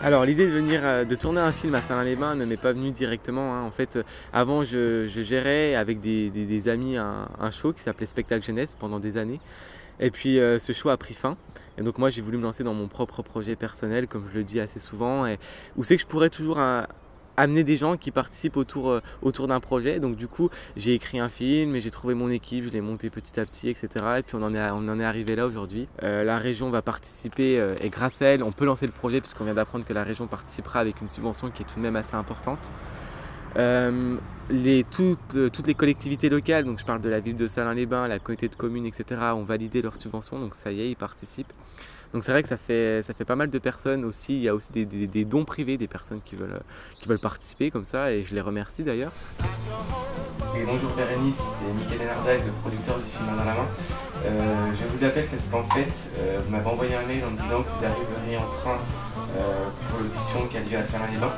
Alors l'idée de venir de tourner un film à Salins-les-Bains ne m'est pas venue directement, hein. En fait, avant je gérais avec des amis un show qui s'appelait Spectacle Jeunesse pendant des années. Et puis ce show a pris fin. Et donc moi j'ai voulu me lancer dans mon propre projet personnel, comme je le dis assez souvent, et où c'est que je pourrais toujours amener des gens qui participent autour d'un projet. Donc du coup j'ai écrit un film et j'ai trouvé mon équipe, je l'ai monté petit à petit, etc. Et puis on en est arrivé là aujourd'hui. La région va participer et grâce à elle on peut lancer le projet, puisqu'on vient d'apprendre que la région participera avec une subvention qui est tout de même assez importante. Toutes les collectivités locales, donc je parle de la ville de Salins-les-Bains, la communauté de communes, etc. ont validé leur subvention, donc ça y est, ils participent. Donc c'est vrai que ça fait pas mal de personnes aussi. Il y a aussi des dons privés, des personnes qui veulent participer comme ça, et je les remercie d'ailleurs. Et bonjour Bérénice, c'est Mickaël Nardal, le producteur du film Main dans la main. Je vous appelle parce qu'en fait, vous m'avez envoyé un mail en me disant que vous arriveriez en train pour l'audition qui a lieu à Salins-les-Bains.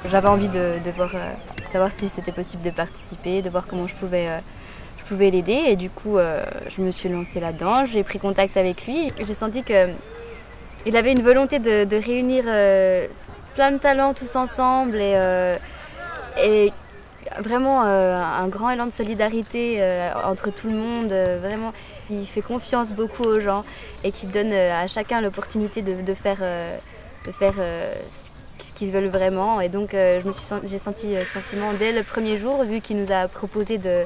J'avais envie de savoir si c'était possible de participer, de voir comment je pouvais l'aider, et du coup je me suis lancée là-dedans, j'ai pris contact avec lui. J'ai senti qu'il avait une volonté de réunir plein de talents tous ensemble, et vraiment un grand élan de solidarité entre tout le monde. Vraiment, il fait confiance beaucoup aux gens et qui donne à chacun l'opportunité de faire ce qu'ils veulent vraiment. Et donc j'ai senti le sentiment dès le premier jour, vu qu'il nous a proposé de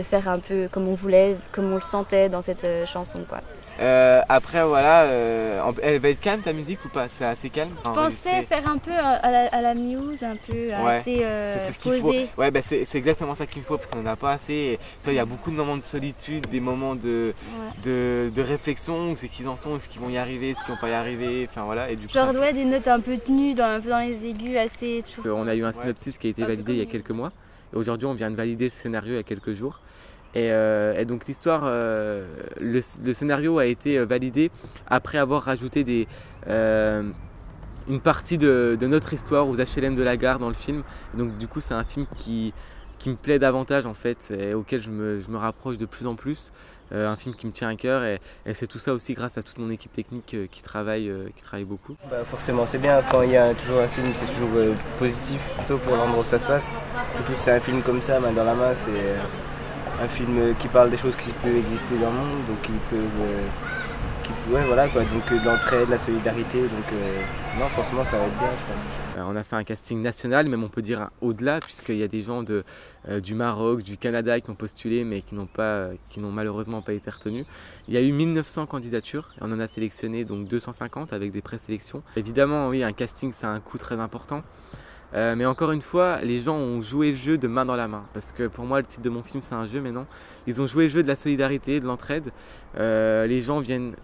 faire un peu comme on voulait, comme on le sentait dans cette chanson, quoi. Après voilà, elle va être calme ta musique ou pas? C'est assez calme? Je pensais faire un peu à la Muse, un peu assez posé. Ouais, bah c'est exactement ça qu'il me faut, parce qu'on n'en a pas assez. Il y a beaucoup de moments de solitude, des moments de réflexion, où c'est qu'ils en sont, est-ce qu'ils vont y arriver, est-ce qu'ils vont pas y arriver, enfin voilà. Et du coup, genre des notes un peu tenues, un peu dans les aigus, assez... On a eu un synopsis qui a été validé il y a quelques mois, et aujourd'hui on vient de valider le scénario il y a quelques jours. Et donc l'histoire, le scénario a été validé après avoir rajouté une partie de notre histoire aux HLM de la gare dans le film. Et donc du coup c'est un film qui me plaît davantage en fait, et auquel je me rapproche de plus en plus. Un film qui me tient à cœur, et c'est tout ça aussi grâce à toute mon équipe technique qui travaille beaucoup. Bah forcément c'est bien, quand il y a toujours un film c'est toujours positif, plutôt pour l'endroit où ça se passe. Surtout si c'est un film comme ça, Main dans la main, c'est un film qui parle des choses qui peuvent exister dans le monde, donc ouais, voilà quoi, donc l'entraide, la solidarité, donc non forcément ça va être bien, je pense. On a fait un casting national, même on peut dire au-delà, puisqu'il y a des gens du Maroc, du Canada qui ont postulé, mais qui n'ont malheureusement pas été retenus. Il y a eu 1900 candidatures et on en a sélectionné donc 250 avec des présélections. Évidemment, oui, un casting c'est un coût très important. Mais encore une fois, les gens ont joué le jeu de main dans la main, parce que pour moi le titre de mon film c'est un jeu, mais non, ils ont joué le jeu de la solidarité, de l'entraide. Les gens viennent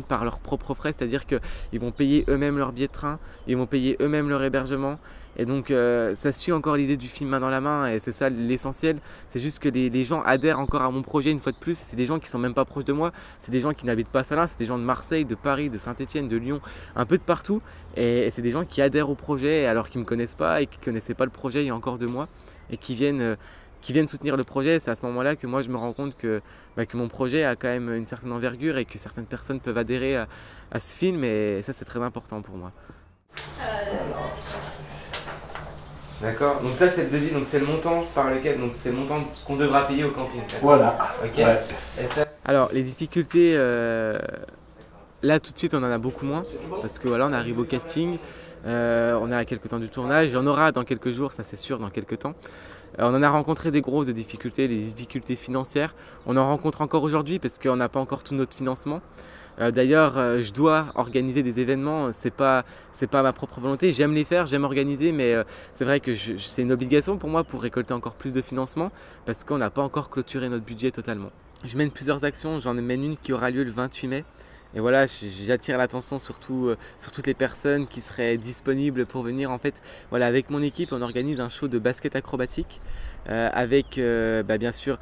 par leurs propres frais, c'est-à-dire qu'ils vont payer eux-mêmes leur billet de train, ils vont payer eux-mêmes leur hébergement, et donc ça suit encore l'idée du film Main dans la main, et c'est ça l'essentiel. C'est juste que les gens adhèrent encore à mon projet une fois de plus. C'est des gens qui sont même pas proches de moi, c'est des gens qui n'habitent pas à Salins, c'est des gens de Marseille, de Paris, de Saint-Étienne, de Lyon, un peu de partout, et c'est des gens qui adhèrent au projet alors qu'ils ne me connaissent pas et qui ne connaissaient pas le projet il y a encore 2 mois, et qui viennent soutenir le projet. C'est à ce moment-là que moi je me rends compte que mon projet a quand même une certaine envergure et que certaines personnes peuvent adhérer à ce film, et ça c'est très important pour moi. D'accord, donc ça c'est le devis, donc c'est le montant par lequel, donc c'est le montant qu'on devra payer au camping. Voilà. Ok. Ouais. Alors les difficultés, là tout de suite on en a beaucoup moins, parce que voilà, on arrive au casting, on est à quelques temps du tournage, il y en aura dans quelques jours, ça c'est sûr, dans quelques temps. On en a rencontré des grosses difficultés, les difficultés financières. On en rencontre encore aujourd'hui parce qu'on n'a pas encore tout notre financement. D'ailleurs, je dois organiser des événements, c'est pas ma propre volonté. J'aime les faire, j'aime organiser, mais c'est vrai que c'est une obligation pour moi pour récolter encore plus de financement, parce qu'on n'a pas encore clôturé notre budget totalement. Je mène plusieurs actions, j'en mène une qui aura lieu le 28 mai. Et voilà, j'attire l'attention surtout sur toutes les personnes qui seraient disponibles pour venir. En fait, voilà, avec mon équipe, on organise un show de basket acrobatique avec bien sûr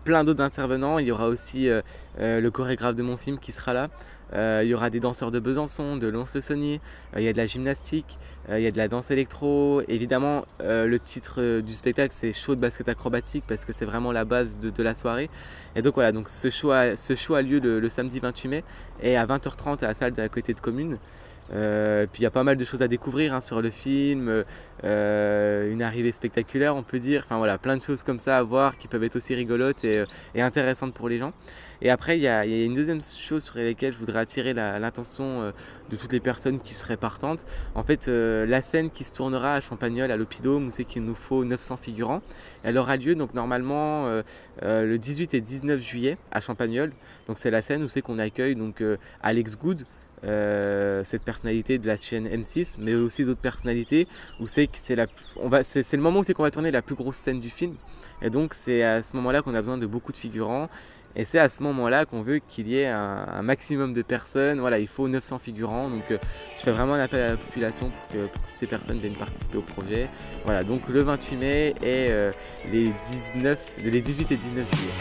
plein d'autres intervenants. Il y aura aussi le chorégraphe de mon film qui sera là. Il y aura des danseurs de Besançon, de Lons-le-Saunier, il y a de la gymnastique, il y a de la danse électro. Évidemment, le titre du spectacle c'est show de basket acrobatique parce que c'est vraiment la base de la soirée. Et donc voilà, donc ce show a lieu le samedi 28 mai et à 20h30 à la salle d'à côté de Commune. Puis il y a pas mal de choses à découvrir sur le film, une arrivée spectaculaire on peut dire, enfin voilà, plein de choses comme ça à voir qui peuvent être aussi rigolotes et intéressantes pour les gens. Et après il y a une deuxième chose sur laquelle je voudrais attirer l'attention de toutes les personnes qui seraient partantes. En fait la scène qui se tournera à Champagnole, à l'Oppidum, où c'est qu'il nous faut 900 figurants, elle aura lieu donc normalement le 18 et 19 juillet à Champagnole. Donc c'est la scène où c'est qu'on accueille donc Alex Good, cette personnalité de la chaîne M6, mais aussi d'autres personnalités, où c'est que c'est le moment où c'est qu'on va tourner la plus grosse scène du film, et donc c'est à ce moment là qu'on a besoin de beaucoup de figurants, et c'est à ce moment là qu'on veut qu'il y ait un maximum de personnes. Voilà, il faut 900 figurants, donc je fais vraiment un appel à la population pour que toutes ces personnes viennent participer au projet. Voilà, donc le 28 mai et les 18 et 19 juillet.